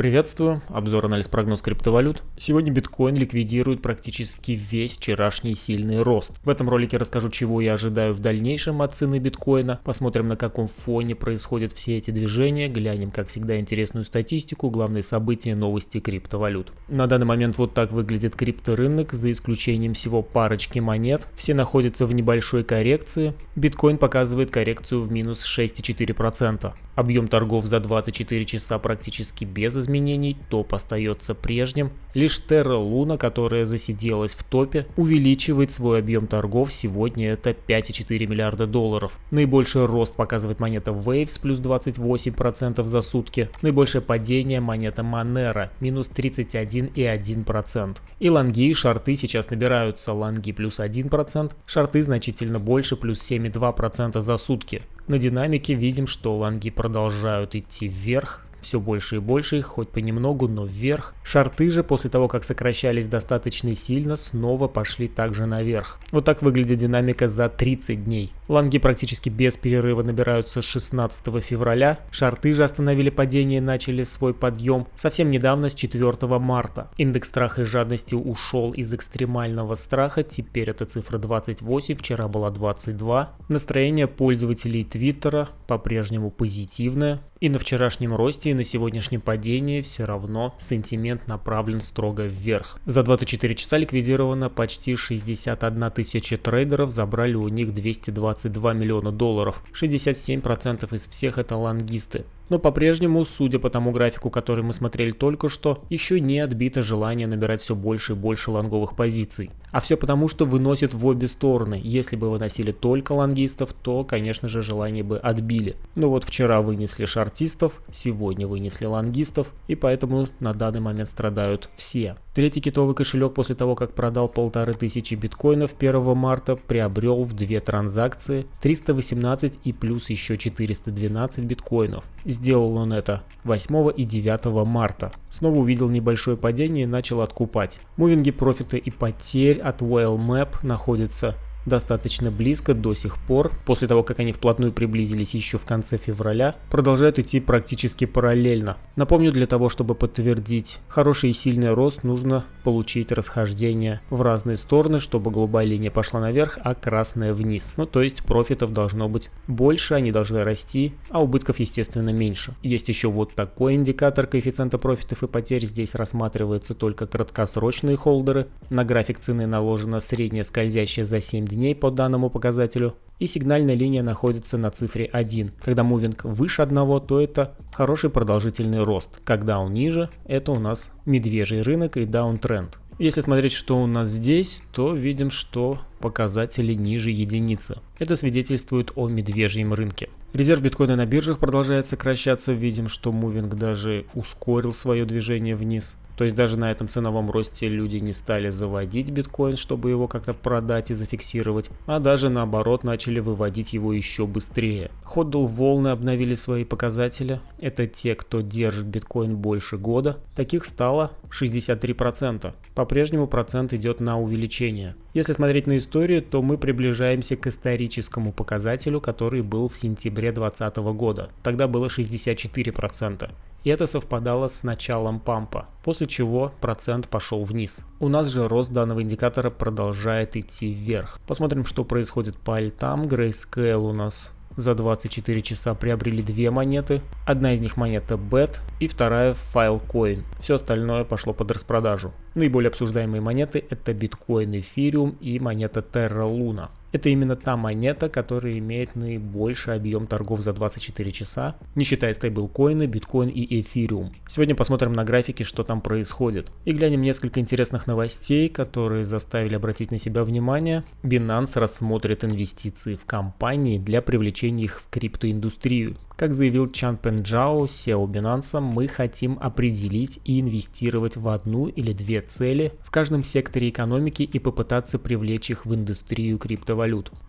Приветствую, обзор, анализ, прогноз криптовалют. Сегодня биткоин ликвидирует практически весь вчерашний сильный рост. В этом ролике расскажу, чего я ожидаю в дальнейшем от цены биткоина. Посмотрим, на каком фоне происходят все эти движения. Глянем, как всегда, интересную статистику, главные события, новости криптовалют. На данный момент вот так выглядит крипторынок, за исключением всего парочки монет. Все находятся в небольшой коррекции. Биткоин показывает коррекцию в минус 6,4%. Объем торгов за 24 часа практически без изменений, топ остается прежним. Лишь Terra Luna, которая засиделась в топе, увеличивает свой объем торгов. Сегодня это 5,4 миллиарда долларов. Наибольший рост показывает монета Waves, плюс 28% за сутки. Наибольшее падение монета Monero, минус 31,1%. И лонги и шорты сейчас набираются. Лонги плюс 1%, шорты значительно больше, плюс 7,2% за сутки. На динамике видим, что лонги продолжают идти вверх. Все больше и больше их, хоть понемногу, но вверх. Шорты же, после того, как сокращались достаточно сильно, снова пошли также наверх. Вот так выглядит динамика за 30 дней. Лонги практически без перерыва набираются с 16 февраля. Шорты же остановили падение и начали свой подъем совсем недавно, с 4 марта. Индекс страха и жадности ушел из экстремального страха. Теперь эта цифра 28, вчера была 22. Настроение пользователей Твиттера по-прежнему позитивное. И на вчерашнем росте, и на сегодняшнем падении все равно сентимент направлен строго вверх. За 24 часа ликвидировано почти 61 тысяча трейдеров, забрали у них 222 миллиона долларов. 67% из всех это лонгисты. Но по-прежнему, судя по тому графику, который мы смотрели только что, еще не отбито желание набирать все больше и больше лонговых позиций. А все потому, что выносит в обе стороны. Если бы выносили только лонгистов, то, конечно же, желание бы отбили. Но вот вчера вынесли шортистов, сегодня вынесли лонгистов, и поэтому на данный момент страдают все. Третий китовый кошелек после того, как продал 1500 биткоинов 1 марта, приобрел в 2 транзакции 318 и плюс еще 412 биткоинов. Сделал он это 8 и 9 марта. Снова увидел небольшое падение и начал откупать. Мувинги профита и потерь от Whale Map находятся достаточно близко до сих пор, после того, как они вплотную приблизились еще в конце февраля, продолжают идти практически параллельно. Напомню, для того, чтобы подтвердить хороший и сильный рост, нужно получить расхождение в разные стороны, чтобы голубая линия пошла наверх, а красная вниз. Ну, то есть профитов должно быть больше, они должны расти, а убытков, естественно, меньше. Есть еще вот такой индикатор коэффициента профитов и потерь. Здесь рассматриваются только краткосрочные холдеры. На график цены наложена средняя скользящая за 7 дней по данному показателю, и сигнальная линия находится на цифре 1. Когда мувинг выше 1, то это хороший продолжительный рост. Когда он ниже, это у нас медвежий рынок и даунтренд. Если смотреть, что у нас здесь, то видим, что показатели ниже единицы. Это свидетельствует о медвежьем рынке. Резерв биткоина на биржах продолжает сокращаться. Видим, что мувинг даже ускорил свое движение вниз. То есть даже на этом ценовом росте люди не стали заводить биткоин, чтобы его как-то продать и зафиксировать, а даже наоборот начали выводить его еще быстрее. Ходл волны обновили свои показатели. Это те, кто держит биткоин больше года. Таких стало 63%. По-прежнему процент идет на увеличение. Если смотреть на историю, то мы приближаемся к историческому показателю, который был в сентябре 2020 года. Тогда было 64%. И это совпадало с началом пампа, после чего процент пошел вниз. У нас же рост данного индикатора продолжает идти вверх. Посмотрим, что происходит по альтам. Grayscale у нас за 24 часа приобрели 2 монеты. Одна из них монета BET и вторая Filecoin. Все остальное пошло под распродажу. Наиболее обсуждаемые монеты это биткоин, эфириум и монета Terra Luna. Это именно та монета, которая имеет наибольший объем торгов за 24 часа, не считая стейблкоины, биткоин и эфириум. Сегодня посмотрим на графике, что там происходит. И глянем несколько интересных новостей, которые заставили обратить на себя внимание. Binance рассмотрит инвестиции в компании для привлечения их в криптоиндустрию. Как заявил Чанпен Джао, SEO Binance, мы хотим определить и инвестировать в одну или две цели в каждом секторе экономики и попытаться привлечь их в индустрию криптовалют.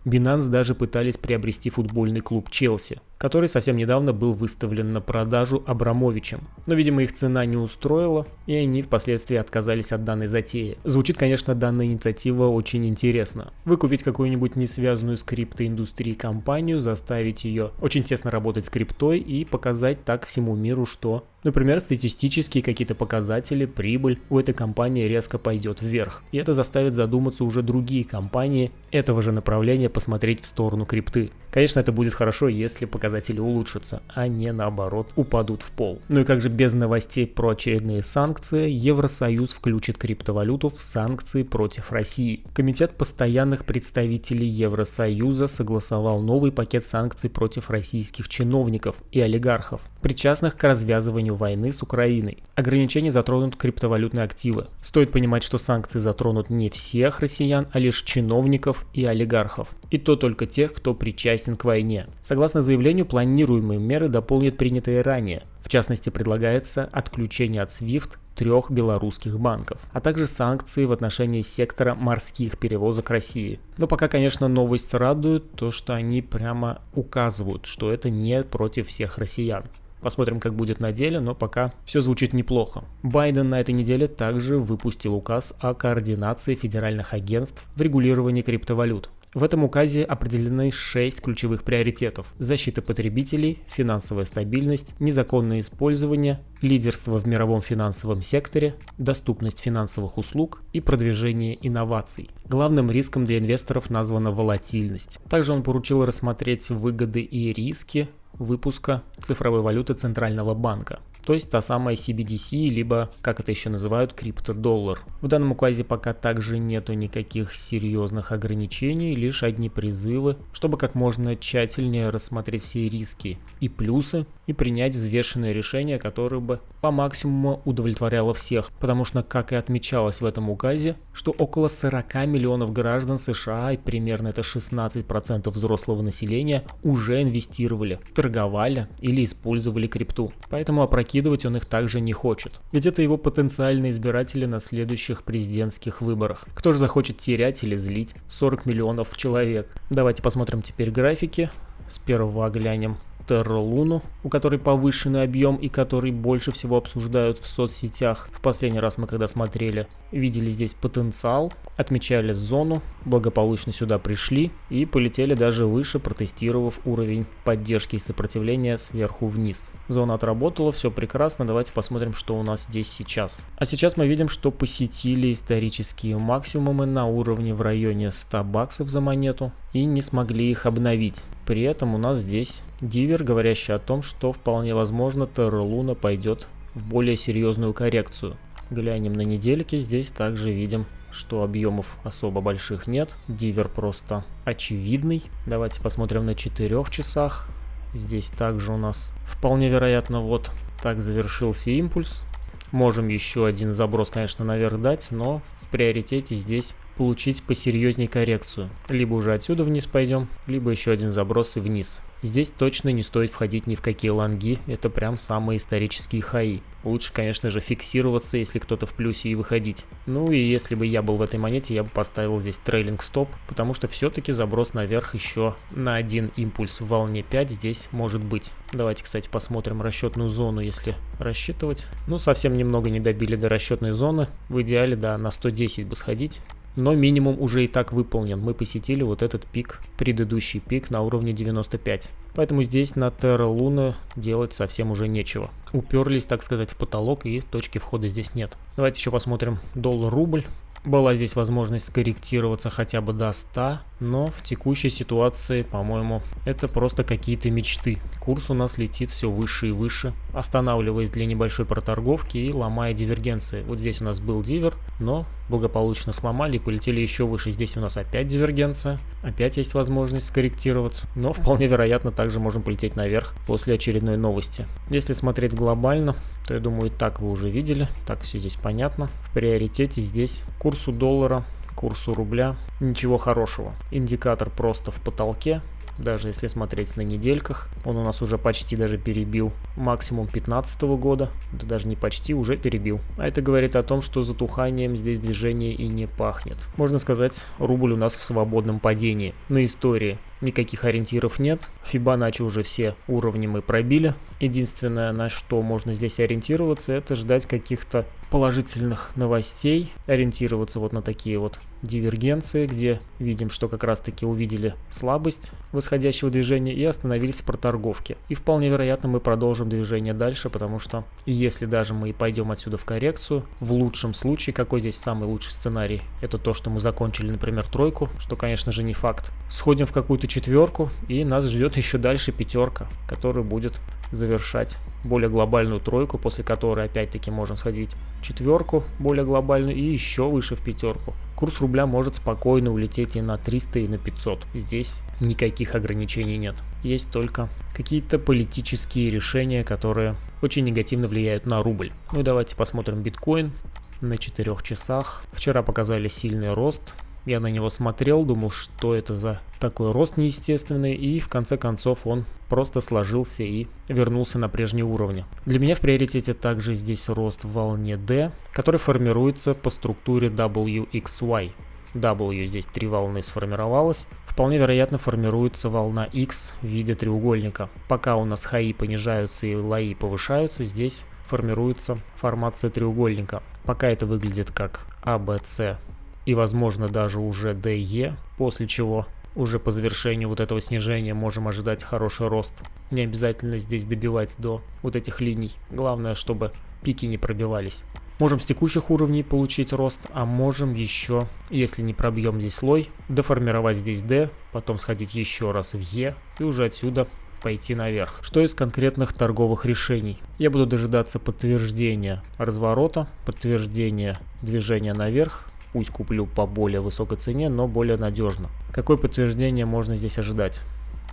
Binance даже пытались приобрести футбольный клуб Челси, который совсем недавно был выставлен на продажу Абрамовичем. Но, видимо, их цена не устроила, и они впоследствии отказались от данной затеи. Звучит, конечно, данная инициатива очень интересно. Выкупить какую-нибудь не связанную с криптоиндустрией компанию, заставить ее очень тесно работать с криптой и показать так всему миру, что Например, статистические какие-то показатели, прибыль у этой компании резко пойдет вверх. И это заставит задуматься уже другие компании этого же направления посмотреть в сторону крипты. Конечно, это будет хорошо, если показатели улучшатся, а не наоборот упадут в пол. Ну и как же без новостей про очередные санкции, Евросоюз включит криптовалюту в санкции против России. Комитет постоянных представителей Евросоюза согласовал новый пакет санкций против российских чиновников и олигархов, причастных к развязыванию войны с Украиной. Ограничения затронут криптовалютные активы. Стоит понимать, что санкции затронут не всех россиян, а лишь чиновников и олигархов. И то только тех, кто причастен к войне. Согласно заявлению, планируемые меры дополнят принятые ранее. В частности, предлагается отключение от SWIFT 3 белорусских банков, а также санкции в отношении сектора морских перевозок России. Но пока, конечно, новость радует, то что они прямо указывают, что это не против всех россиян. Посмотрим, как будет на деле, но пока все звучит неплохо. Байден на этой неделе также выпустил указ о координации федеральных агентств в регулировании криптовалют. В этом указе определены 6 ключевых приоритетов: защита потребителей, финансовая стабильность, незаконное использование, лидерство в мировом финансовом секторе, доступность финансовых услуг и продвижение инноваций. Главным риском для инвесторов названа волатильность. Также он поручил рассмотреть выгоды и риски выпуска цифровой валюты Центрального банка, то есть та самая CBDC, либо, как это еще называют, криптодоллар. В данном указе пока также нету никаких серьезных ограничений, лишь одни призывы, чтобы как можно тщательнее рассмотреть все риски и плюсы и принять взвешенное решение, которое бы по максимуму удовлетворяло всех, потому что, как и отмечалось в этом указе, что около 40 миллионов граждан США, и примерно это 16% взрослого населения, уже инвестировали, торговали или использовали крипту. Поэтому опрокидывать он их также не хочет. Ведь это его потенциальные избиратели на следующих президентских выборах. Кто же захочет терять или злить 40 миллионов человек? Давайте посмотрим теперь графики. Сперва глянем Terra Luna, у которой повышенный объем и который больше всего обсуждают в соцсетях. В последний раз мы когда смотрели, видели здесь потенциал, отмечали зону, благополучно сюда пришли и полетели даже выше, протестировав уровень поддержки и сопротивления сверху вниз. Зона отработала, все прекрасно, давайте посмотрим, что у нас здесь сейчас. А сейчас мы видим, что посетили исторические максимумы на уровне в районе 100 баксов за монету и не смогли их обновить. При этом у нас здесь дивер, говорящий о том, что вполне возможно Terra Luna пойдет в более серьезную коррекцию. Глянем на недельки, здесь также видим, что объемов особо больших нет, дивер просто очевидный. Давайте посмотрим на 4 часах. Здесь также у нас вполне вероятно вот так завершился импульс. Можем еще один заброс, конечно, наверх дать, но в приоритете здесь получить посерьезней коррекцию. Либо уже отсюда вниз пойдем, либо еще один заброс и вниз. Здесь точно не стоит входить ни в какие лонги, это прям самые исторические хаи. Лучше, конечно же, фиксироваться, если кто-то в плюсе, и выходить. Ну и если бы я был в этой монете, я бы поставил здесь трейлинг стоп, потому что все-таки заброс наверх еще на один импульс в волне 5 здесь может быть. Давайте, кстати, посмотрим расчетную зону, если рассчитывать. Ну, совсем немного не добили до расчетной зоны. В идеале, да, на 110 бы сходить. Но минимум уже и так выполнен. Мы посетили вот этот пик, предыдущий пик на уровне 95. Поэтому здесь на Terra Luna делать совсем уже нечего. Уперлись, так сказать, в потолок, и точки входа здесь нет. Давайте еще посмотрим доллар-рубль. Была здесь возможность скорректироваться хотя бы до 100, но в текущей ситуации, по-моему, это просто какие-то мечты. Курс у нас летит все выше и выше, останавливаясь для небольшой проторговки и ломая дивергенции. Вот здесь у нас был дивер, но благополучно сломали и полетели еще выше. Здесь у нас опять дивергенция, опять есть возможность скорректироваться, но вполне вероятно также можем полететь наверх после очередной новости. Если смотреть глобально, то я думаю, и так вы уже видели, так все здесь понятно. В приоритете здесь курсу доллара, курсу рубля ничего хорошего. Индикатор просто в потолке. Даже если смотреть на недельках, он у нас уже почти даже перебил максимум 2015 года, да даже не почти, уже перебил. А это говорит о том, что затуханием здесь движение и не пахнет. Можно сказать, рубль у нас в свободном падении на истории. никаких ориентиров нет. Фибоначчи уже все уровни мы пробили. Единственное, на что можно здесь ориентироваться, это ждать каких-то положительных новостей. Ориентироваться вот на такие вот дивергенции, где видим, что как раз таки увидели слабость восходящего движения и остановились в проторговке. И вполне вероятно мы продолжим движение дальше, потому что если даже мы и пойдем отсюда в коррекцию, в лучшем случае, какой здесь самый лучший сценарий, это то, что мы закончили, например, тройку, что, конечно же, не факт. Сходим в какую-то четверку, и нас ждет еще дальше пятерка, которая будет завершать более глобальную тройку, после которой опять-таки можем сходить в четверку более глобальную и еще выше в пятерку. Курс рубля может спокойно улететь и на 300, и на 500. Здесь никаких ограничений нет. Есть только какие-то политические решения, которые очень негативно влияют на рубль. Ну и давайте посмотрим биткоин на 4 часах. Вчера показали сильный рост. Я на него смотрел, думал, что это за такой рост неестественный, и в конце концов он просто сложился и вернулся на прежние уровни. Для меня в приоритете также здесь рост в волне D, который формируется по структуре WXY. W здесь 3 волны сформировалась. Вполне вероятно формируется волна X в виде треугольника. Пока у нас хаи понижаются и лои повышаются, здесь формируется формация треугольника. Пока это выглядит как ABC и возможно даже уже DE, после чего уже по завершению вот этого снижения можем ожидать хороший рост. Не обязательно здесь добивать до вот этих линий. Главное, чтобы пики не пробивались. Можем с текущих уровней получить рост, а можем еще, если не пробьем здесь слой, доформировать здесь D, потом сходить еще раз в E и уже отсюда пойти наверх. Что из конкретных торговых решений? Я буду дожидаться подтверждения разворота, подтверждения движения наверх. Пусть куплю по более высокой цене, но более надежно. Какое подтверждение можно здесь ожидать?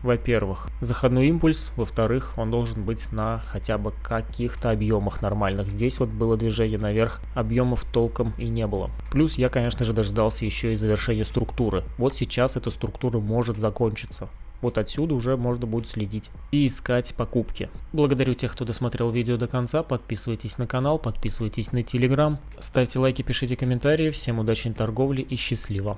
Во-первых, заходной импульс. Во-вторых, он должен быть на хотя бы каких-то объемах нормальных. Здесь вот было движение наверх, объемов толком и не было. Плюс я, конечно же, дождался еще и завершения структуры. Вот сейчас эта структура может закончиться. Вот отсюда уже можно будет следить и искать покупки. Благодарю тех, кто досмотрел видео до конца. Подписывайтесь на канал, подписывайтесь на Telegram. Ставьте лайки, пишите комментарии. Всем удачной торговли и счастливо.